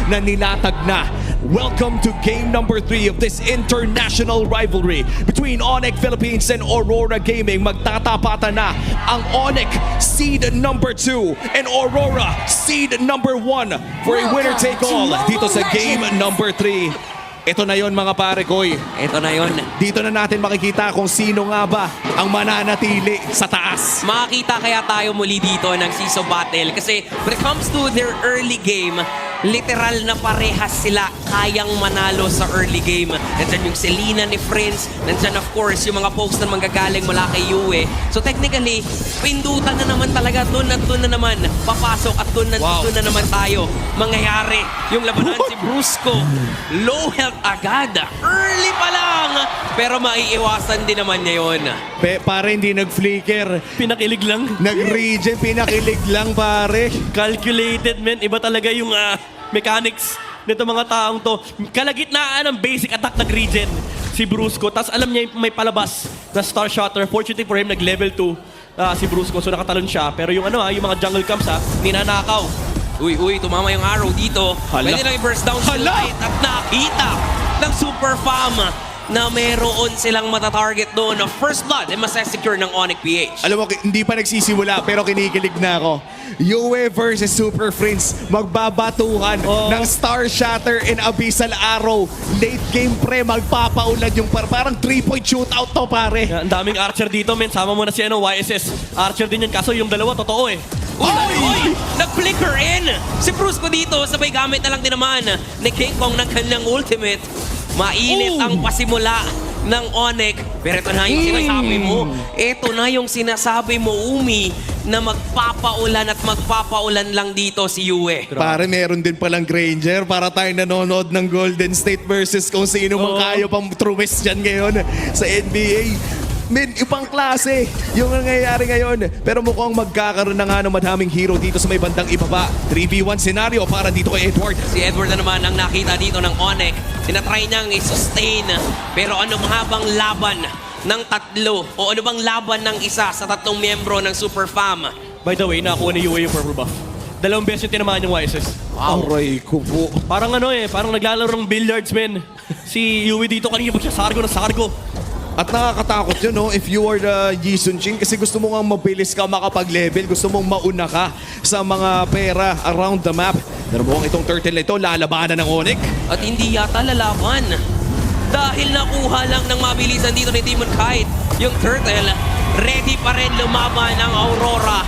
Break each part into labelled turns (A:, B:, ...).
A: na nilatag na. Welcome to game number 3 of this international rivalry between Onyx Philippines and Aurora Gaming. Magtatapatan na ang Onyx seed number 2 and Aurora seed number 1 for a winner-take-all dito sa game number 3. Ito na yon mga pare koy.
B: Ito na yon.
A: Dito na natin makikita kung sino nga ba ang mananatili sa taas.
B: Makakita kaya tayo muli dito ng Season Battle kasi when it comes to their early game, literal na parehas sila kayang manalo sa early game. Nandyan yung Selena ni Prince, nandyan of course yung mga pokes na manggagaling mula kay Yue. So technically, pindutan na naman talaga, doon at doon na naman papasok at doon na naman tayo mangyayari yung labanan. Si Brusco, low health agad, early pa lang, pero maiiwasan din naman niya yun.
A: Pare hindi nag-flicker.
C: Pinakilig lang.
A: Nag-regen, pinakilig lang pare.
C: Calculated, man. Iba talaga yung mechanics nito mga taong to. Kalagitnaan ng basic attack nag-regen si Brusco. Tapos alam niya may palabas na Star Shotter. Fortunately for him, nag-level 2 si Brusco. So nakatalon siya. Pero yung yung mga jungle camps ninanakaw.
B: Uy, tumama yung arrow dito.
A: Hala.
B: Pwede lang i-burst down si Light at nakita ng Super Fam na meron silang matatarget doon na first blood ay masasecure ng Onyx PH.
A: Alam mo, hindi pa nagsisimula pero kinikilig na ako. Yue versus Super Prince. Magbabatuhan ng Star Shatter and Abyssal Arrow. Late game pre, magpapaulan yung parang 3-point shootout to pare.
C: Ang daming archer dito, men. Sama mo na si YSS. Archer din yan. Kaso yung dalawa, totoo eh.
B: Uy! Nag-flicker in! Si Brusco dito, sabay gamit na lang din naman ni King Kong ng kanyang ultimate. Mainit ang pasimula ng Onyx. Pero ito na yung sinasabi mo. Ito na yung sinasabi mo, Umi, na magpapaulan at magpapaulan lang dito si Yue.
A: Pare, meron din palang Granger para tayo nanonood ng Golden State versus kung sino mang kaya pang truest dyan ngayon sa NBA. Men, ibang klase yung nangyayari ngayon. Pero mukhang magkakaroon na nga ng madaming hero dito sa may bandang ibaba. 3v1 scenario para dito kay Edward.
B: Si Edward na naman ang nakita dito ng Onyx. Tinatry niyang i-sustain. Pero ano nga bang laban ng tatlo? O ano bang laban ng isa sa tatlong miyembro ng Super Fam?
C: By the way, nakakuha ni Yue yung purple buff. Dalawang beses yung tinamaan yung YSS.
A: Aray ko po.
C: Parang parang naglalaro ng billiards, men. Si Yue dito kanina siya sargo na sargo.
A: At nakakatakot yun, no? If you are the Jisun Chin, kasi gusto mo nga mabilis ka makapag-level, gusto mong mauna ka sa mga pera around the map. Pero mukhang itong turtle na ito, lalabanan ng Onyx.
B: At hindi yata lalaban. Dahil nakuha lang ng mabilisan dito ni Demon Kite. Yung turtle, ready pa rin lumaban ng Aurora.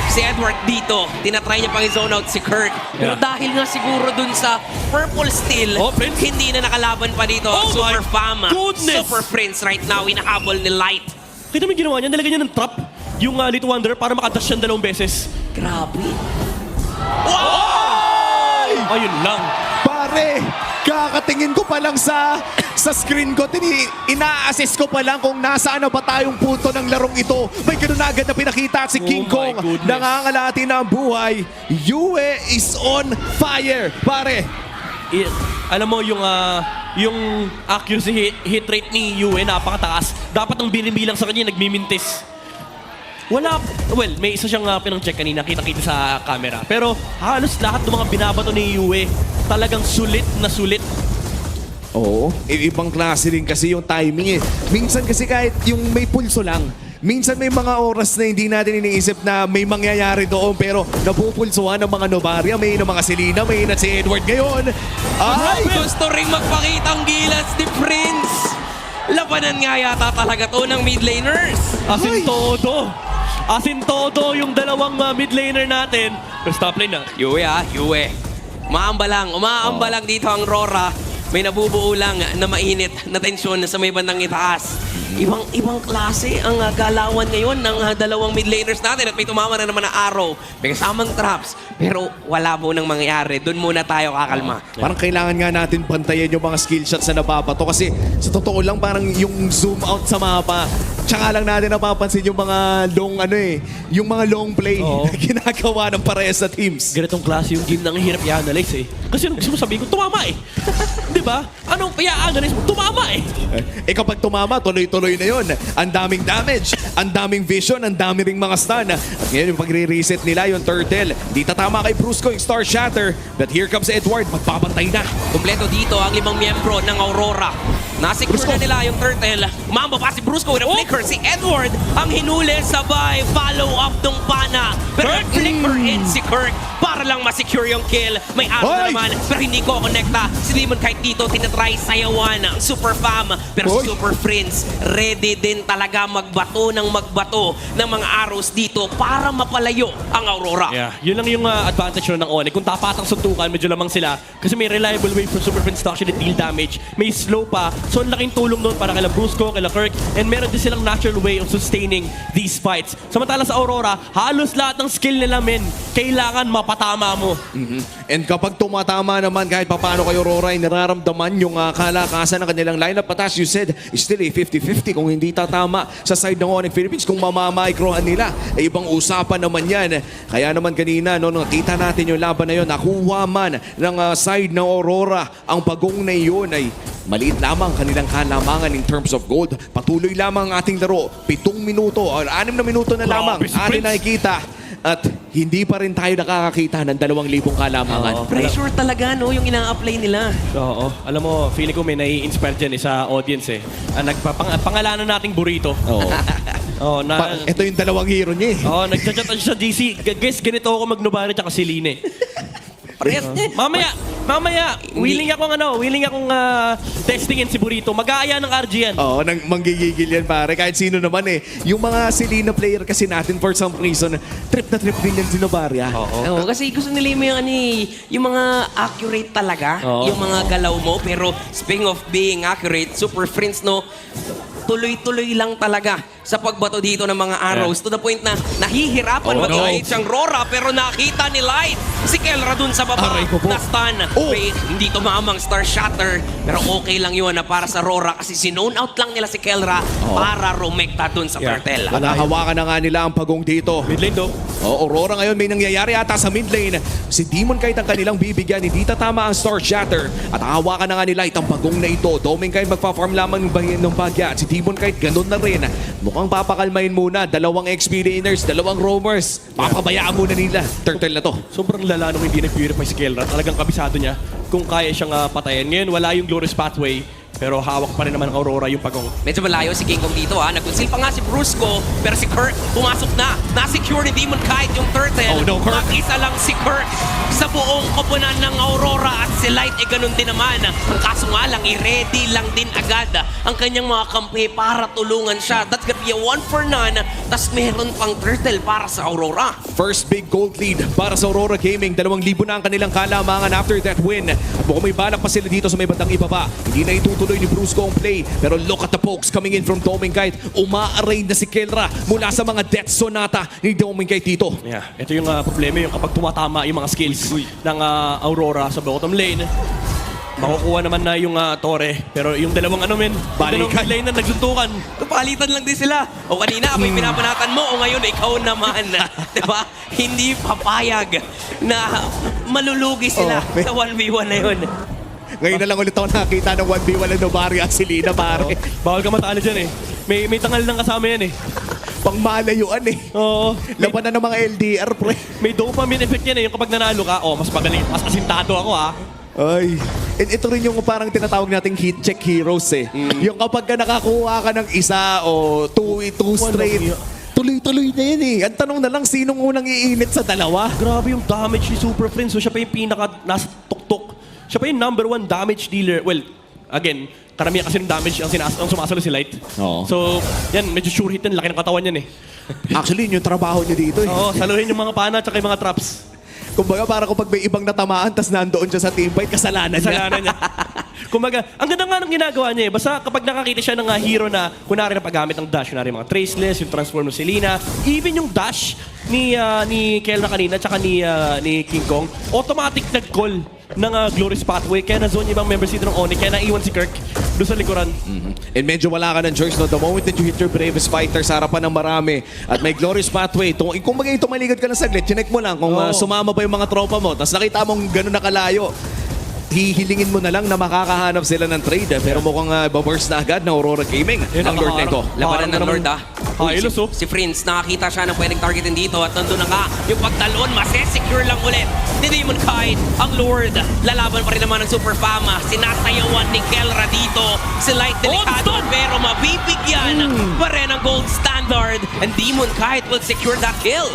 B: Si Edward dito, tinatry niya pang i-zone out si Kirk. Pero dahil nga siguro dun sa Purple Steel, hindi na nakalaban pa dito ang Super Fam. Super Prince right now, inahabol ni Light.
C: Kita mo yung ginawa niya, nilagay niya ng trap yung Little Wanderer para makadash siya 2 beses.
B: Grabe.
C: Ayun lang.
A: Pare, kakatingin ko pa lang sa screen ko, ina-assess ko pa lang kung nasaan na ba tayong punto ng larong ito. May ganun na agad na pinakita si King Kong. Nangangalati na ang buhay. Yue is on fire, pare.
C: Alam mo yung accuracy hit rate ni Yue napakataas. Dapat ang binibilang sa kanya nagmimintis. May isa siyang pinang-check kanina, kita-kita sa camera. Pero halos lahat ng mga binabato ni Yue talagang sulit na sulit.
A: Oo, ibang klase rin kasi yung timing eh. Minsan kasi kahit yung may pulso lang, minsan may mga oras na hindi natin iniisip na may mangyayari doon pero napupulsuhan ng mga Novaria, may ng mga Selena, may na si Edward ngayon.
B: Ay! Gusto rin magpakita ang gilas ni Prince. Labanan nga yata talaga to ng mid laners.
C: Asin todo yung dalawang mid laner natin. Pero top lane na.
B: Yue. Umaamba lang dito ang Aurora. May nabubuo lang na mainit na tensyon sa may bandang itaas. Ibang klase ang galawan ngayon ng dalawang mid laners natin at may tumama na naman na arrow. May kasamang traps. Pero wala mo nang mangyayari. Doon muna tayo kakalma.
A: Parang kailangan nga natin bantayan yung mga skill shots na nababato kasi sa totoo lang parang yung zoom out sa mapa. Tsaka lang natin napapansin yung mga yung mga long play na ginagawa ng parehas sa teams.
C: Ganitong klase yung game nang hirap i-analyze eh. Kasi gusto mo sabihin ko, tumama eh. Di ba? Anong i-analyze mo? Tumama eh.
A: Kapag tumama, tuloy-tuloy na yun. Ang daming damage. Ang daming vision, ang dami ring mga stun. At ngayon yung pagre-reset nila yung turtle. Di tatama kay Brusco yung Star Shatter. But here comes Edward, magbabantay na.
B: Kompleto dito ang 5 miyembro ng Aurora. Nasecure na nila yung turtle. Umamba pa si Brusco with a flicker. Si Edward ang hinuli sabay follow up ng pana. Pero flicker in si Kirk para lang masecure yung kill. May arrow na
A: Hoy!
B: naman pero hindi ko connecta. Si Demon kahit dito tinatry sayawan ang Super Fam. Pero
A: Hoy!
B: si Super Friends ready din talaga magbato ng mga arrows dito para mapalayo ang Aurora.
C: Yeah, yun lang yung advantage nun ng Onyx. Kung tapatang suntukan, medyo lamang sila. Kasi may reliable way for Super Friends to actually deal damage. May slow pa. So, ang laking tulong nun para kila Brusco, kila Kirk. And meron din silang natural way of sustaining these fights. Samantala sa Aurora, halos lahat ng skill nila, men, kailangan mapatama mo.
A: And kapag tumatama naman kahit paano kay Aurora ay nararamdaman yung kalakasan ng kanilang lineup. But as you said, it's still a 50-50 kung hindi tatama sa side ng Onyx Philippines. Kung mamamicrohan nila, ay ibang usapan naman yan. Kaya naman kanina, no, nakita natin yung laban na yun, nakuha man ng side ng Aurora. Ang pagong na yun ay maliit lamang kanilang kalamangan in terms of gold. Patuloy lamang ang ating laro. 7 minuto or 6 na minuto na lamang
C: Grabe si
A: atin
C: Prince.
A: nakikita. At hindi pa rin tayo nakakakita ng 2,000 kalamangan.
C: Oo.
B: Pressure talaga no yung ina-apply nila.
C: Oo. Alam mo, feeling ko may nai-inspire dyan sa audience eh. Pangalanan nating burrito.
A: Oo.
C: Oh,
A: Ito yung 2 hero niya eh.
C: oh, nagchat-chat sa GC. Guys, ganito ako magnubari tsaka si Line.
B: Parehas
C: Mamaya, willing akong testingin si Burrito. Mag-aaya ng RG yan.
A: Oo, manggigigil yan pare. Kahit sino naman eh. Yung mga Selena player kasi natin for some reason, trip na trip din yan si Novaria.
B: Oo, kasi gusto nila yung mga accurate talaga,
C: Oo.
B: yung mga galaw mo. Pero speaking of being accurate, Super Friends, no, tuloy-tuloy lang talaga sa pagbato dito ng mga arrows to the point na nahihirapan
A: Oh, no.
B: mag-hit siyang Rora pero nakita ni Light si Kelra dun sa baba
A: Aray ko po.
B: na stun.
A: Oh.
B: Wait, hindi tumamang Star Shatter pero okay lang yun na para sa Rora kasi sinone out lang nila si Kelra para rumekta dun sa
C: Yeah.
B: turtle.
A: Nahawakan na nga nila ang pagong dito.
C: Mid lane do.
A: Aurora ngayon may nangyayari ata sa mid lane. Si Demon kahit ang kanilang bibigyan, hindi tatama ang Star Shatter. At hawakan na nga nila itang pagong na ito. Doming kahit magpa-farm lamang ng bagya. At si Demon kahit ganun na rin. Mukhang papakalmahin muna. 2 XP laners, 2 roamers. Papabayaan muna nila. Turtle na to.
C: Sobrang lala nung hindi nag-purify si Kelra. Talagang kabisado niya kung kaya siyang patayin. Ngayon, wala yung Glorious Pathway. Pero hawak pa rin naman ng Aurora yung pagong.
B: Medyo malayo si King Kong dito ha. Nagkunsil pa nga si Brusco, pero si Kirk pumasok na. Na-secure ni Demon Kite yung turtle.
A: Oh, no, Kirk.
B: Mag-isa lang si Kirk sa buong koponan ng Aurora at si Light ganun din naman. Ang kaso nga lang, i-ready lang din agad ang kanyang mga kampi para tulungan siya. That's gonna be a 1 for none. Tas meron pang turtle para sa Aurora.
A: First big gold lead para sa Aurora Gaming. 2,000 na ang kanilang kalamangan after that win. At mukhang may balak pa sila dito sa may bandang ibaba. Hindi na itutuloy ni Brusco ang play. Pero look at the pokes coming in from Domingkite. Uma-array na si Kelra mula sa mga death sonata ni Domingkite dito.
C: Yeah, ito yung problema yung kapag tumatama yung mga skills ng Aurora sa bottom lane. Makukuha naman na yung Torre. Pero yung dalawang
A: Balikan.
C: dalawang lane na nagsuntukan.
B: Palitan lang din sila. O kanina, ako'y pinapanatan mo. O ngayon, ikaw naman. Diba? Hindi papayag na malulugi sila
A: Oh,
B: sa 1v1 na yun.
A: Ngayon na lang ulit ako nakita ng 1v1 ng Novaria at Selena pare.
C: Bawal ka matalo dyan eh. May tangal lang kasama yan eh.
A: Pang malayuan eh.
C: Oo.
A: Laban na ng mga LDR pre.
C: May dopamine effect yan eh. Yung kapag nanalo ka, mas magaling, mas asintado ako ha.
A: Ay. And ito rin yung parang tinatawag nating heat check heroes eh. Yung kapag ka nakakuha ka ng isa o two straight, tuloy-tuloy na yan eh. Ang tanong na lang, sinong unang iinit sa dalawa?
C: Grabe yung damage ni Super Friends. So siya pa yung pinaka nasa tuktok. Siya pa yung #1 damage dealer. Well, again, karamihan kasi ng damage ang sumasalo si Light.
A: Oo.
C: So, yan, medyo sure hit yan. Laki ng katawan yan eh.
A: Actually, yun yung trabaho niya dito eh.
C: Oo, saluhin yung mga pana at yung mga traps.
A: Kumbaga, para kapag may ibang natamaan, tas nandoon siya sa teamfight, kasalanan niya.
C: Kasalanan niya. Kumbaga, ang ganda nga ng ginagawa niya eh. Basta kapag nakakita siya ng hero na kunwari na paggamit ng dash, kunwari mga Traceless, yung transform ng Selena, even yung dash ni Kelra kanina tsaka ni King Kong, automatic nag-call ng Glorious Pathway. Kaya na-zone yung ibang members dito ng Onyx. Kaya naiwan si Kirk doon sa likuran.
A: And medyo wala ka ng choice, no? The moment that you hit your bravest fighter sa harapan ng marami at may glorious pathway, kung magiging tumaligod ka lang saglit, chinek mo lang kung
C: Oo.
A: sumama pa yung mga tropa mo, tapos nakita mong gano'n nakalayo, hihilingin mo na lang na makakahanap sila ng trade. Pero mukhang baburst na agad ng Aurora Gaming. Ang Lord na ito.
B: Labanan ng Lord Uy,
C: Hylos, oh.
B: si Prince, nakakita siya ng pwedeng targetin dito at nandun na nga yung pagtalon, masesecure lang ulit ni Demon Kite. Ang Lord, lalaban pa rin naman ng Super Fama. Sinasayawan ni Kelra dito. Si Light delikado pero mabibigyan pa rin ang gold standard. And Demon Kite will secure that kill.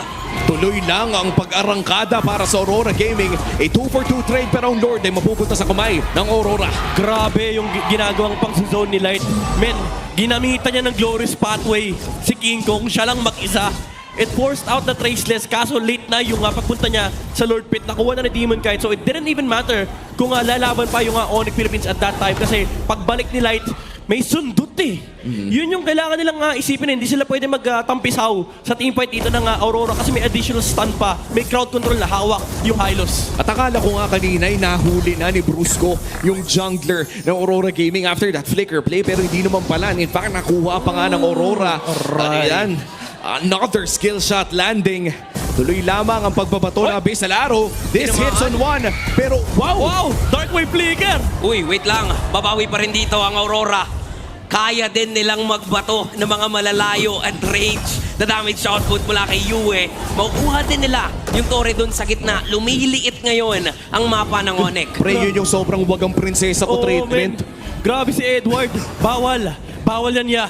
A: Tuloy lang ang pag-arangkada para sa Aurora Gaming. A 2-for-2 trade pero ang Lord ay mapupunta sa kamay ng Aurora.
C: Grabe yung ginagawang pang-zone ni Light. Men, ginamitan niya ng glorious pathway si King Kong. Siya lang mag-isa. It forced out the traceless. Kaso late na yung pagpunta niya sa Lord Pit. Nakuha na ni Demon Kite. So it didn't even matter kung lalaban pa yung Onyx Philippines at that time. Kasi pagbalik ni Light, may sundot eh. Yun yung kailangan nilang isipin. Hindi sila pwede magtampisaw sa teamfight dito ng Aurora kasi may additional stun pa. May crowd control na hawak yung Hylos.
A: At akala ko nga kanina ay nahuli na ni Brusco yung jungler ng Aurora Gaming after that flicker play pero hindi naman pala. In fact, nakuha pa nga ng Aurora. Ayan. Another skill shot landing. Tuloy lamang ang pagbabato ng Abyssal Arrow. This hits on one. Pero wow!
C: Wow! Dark Wave Flicker!
B: Uy, wait lang. Babawi pa rin dito ang Aurora. Kaya din nilang magbato ng mga malalayo at range na damage output mula kay Yue. Makukuha din nila yung torre doon sa gitna. Lumiliit ngayon ang mapa ng Onyx.
A: Pre, yun yung sobrang wagang prinsesa ko treatment.
C: Grabe si Edward. Bawal. Bawal yan niya.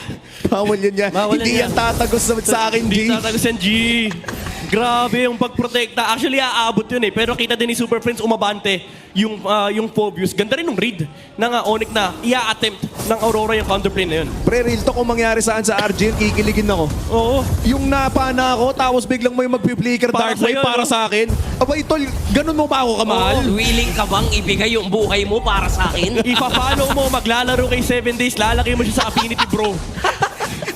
A: Bawal yun niya.
C: Bawal
A: Hindi
C: yan
A: yan tatagos sa akin, G.
C: Hindi tatagos yan, G. Grabe yung pagprotekta. Actually, aabot yun eh. Pero kita din ni Super Prince umabante yung Phobius. Ganda rin ng read ng Onyx na i-attempt ng Aurora yung counterplay na yun.
A: Pre, real to kung mangyari saan sa Argent, kikiligin ako.
C: Oo.
A: Yung napana ako, tapos biglang may magpi-flicker
C: Para
A: Dark Wave
C: sa'yo,
A: para
C: no?
A: sa akin. Abay, tol, ganun mo ba ako kamahal?
B: Willing ka bang ibigay yung buhay mo para sa akin?
C: Ipa-follow mo, maglalaro kay 7 days, lalaki mo siya sa Affinity, bro.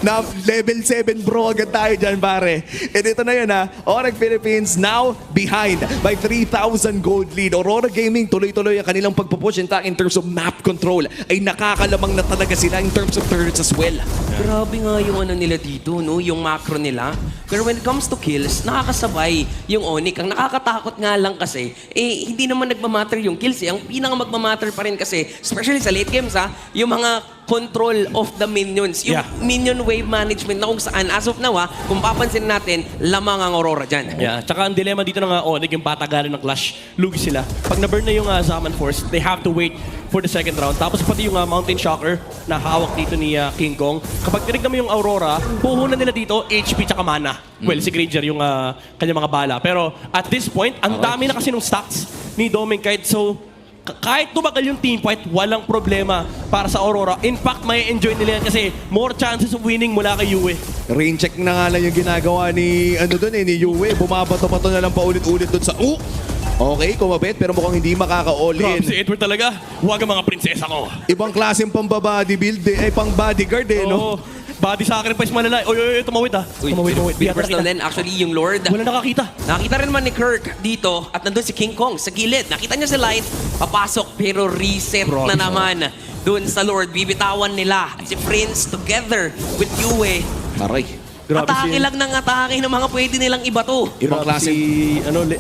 A: Na level 7 bro, agad tayo dyan pare. And ito na yun ha, Onyx Philippines now behind by 3,000 gold lead. Aurora Gaming tuloy-tuloy ang kanilang pagpupush. In fact, in terms of map control, ay nakakalamang na talaga sila in terms of turrets as well.
B: Grabe nga yung ano nila dito, no? Yung macro nila. Pero when it comes to kills, nakakasabay yung Onyx. Ang nakakatakot nga lang kasi, hindi naman nagmamatter yung kills. Ang pinaka magmamatter pa rin kasi, especially sa late games yung mga control of the minions. Yung minion wave management na kung saan, as of now kung papansin natin, lamang ang Aurora dyan.
C: Yeah, tsaka ang dilema dito ng Onyx, yung patagalan ng Clash, lugi sila. Pag na-burn na yung Zaman Force, they have to wait for the second round. Tapos pati yung Mountain Shocker na hawak dito ni King Kong. Kapag tinignan mo yung Aurora, puhunan nila dito HP tsaka mana. Well, si Granger yung kanyang mga bala. Pero at this point, ang dami na kasi ng stacks ni Doming Kite. So, kahit tumagal yung team fight, walang problema para sa Aurora. In fact, may enjoy nila yan kasi more chances of winning mula kay Yue.
A: Rain check na nga lang yung ginagawa ni ni Yue. Bumabato-bato na lang paulit-ulit doon sa Okay, kumabit pero mukhang hindi makaka-all
C: Grabe
A: in.
C: si Edward talaga. Huwag ang mga prinsesa ko.
A: Ibang klaseng pang-body build pang bodyguard no?
C: Oo. Body sacrifice malala. Oy, tumawid Tumawid.
B: First round din, actually, yung Lord.
C: Wala nakakita.
B: Nakita rin naman ni Kirk dito at nandun si King Kong sa gilid. Nakita niya si Light, papasok pero reset na naman. Doon sa Lord, bibitawan nila. At si Prince together with Yue.
A: Aray.
C: Grabe
B: Atake lang ng atake ng mga pwede nilang ibato.
A: Ibang klase.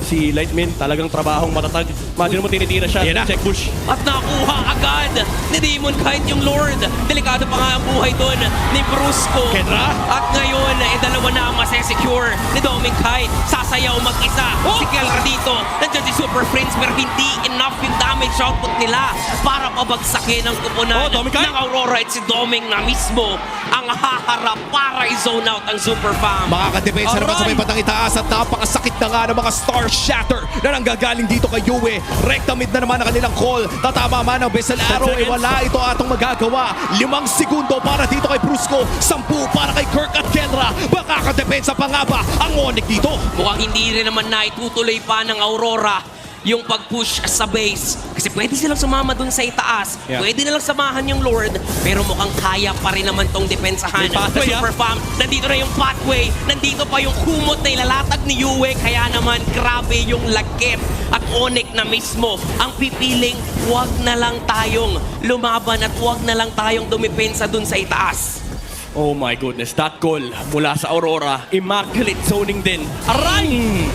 C: Si Lightman, talagang trabahong matatag. Imagine mo tinitira siya.
A: Yan na.
C: Check push.
B: At nakuha agad ni Demon Kite yung Lord. Delikado pa nga ang buhay doon ni Brusco.
A: Kendra?
B: At ngayon, dalawa na ang masesecure ni Doming Kite. Sasayaw mag-isa. Si Kelra dito. Nandiyan si Super Prince pero hindi enough yung damage output nila para pabagsakin ang kupunan
C: Doming Kite?
B: ng Aurora. At si Doming na mismo ang haharap para i-zone out ang Super Fam.
A: Makakadepensa naman sa may
C: Aray!
A: batang itaas at napakasakit na nga ng mga Star Shatter na nanggagaling dito kay Yue. Recta mid na naman ang kanilang call. Tatama man ang Abyssal Arrow. Wala ito atong magagawa. 5 segundo para dito kay Brusco. 10 para kay Kirk at Kenra. Makakadepensa pa nga ba ang Onyx dito?
B: Mukhang hindi rin naman na itutuloy pa ng Aurora yung pag-push sa base. Kasi pwede silang sumama dun sa itaas.
C: Yeah.
B: Pwede nilang samahan yung Lord. Pero mukhang kaya pa rin naman tong depensahan
C: May
B: ng
C: pathway,
B: Super Fam. Nandito na yung pathway. Nandito pa yung kumot na ilalatag ni Yue. Kaya naman grabe yung lagkit. At Onyx na mismo ang pipiling huwag na lang tayong lumaban at huwag na lang tayong dumipensa dun sa itaas.
C: Oh my goodness, that call mula sa Aurora. Immaculate zoning din. Aray!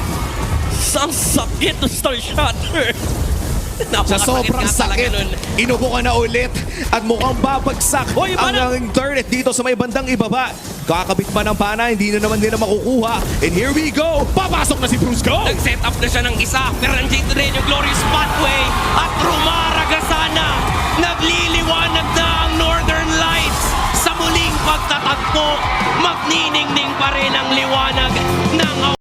C: Ang sakit ng Star Shatter!
A: Sa sobrang
B: nga talaga
A: sakit,
B: nun.
A: inubo ka na ulit at mukhang babagsak
C: Hoy, iba na!
A: ang turret dito sa may bandang ibaba. Kakabit pa ng pana, hindi na naman nila makukuha. And here we go! Papasok na si Brusco!
B: Nag-set up na siya ng isa, pero nandito rin yung Glorious Pathway at Rumaragasana. Nagliliwanag na ang Northern Lights sa muling pagtatagpo. Magniningning pa rin ang liwanag ng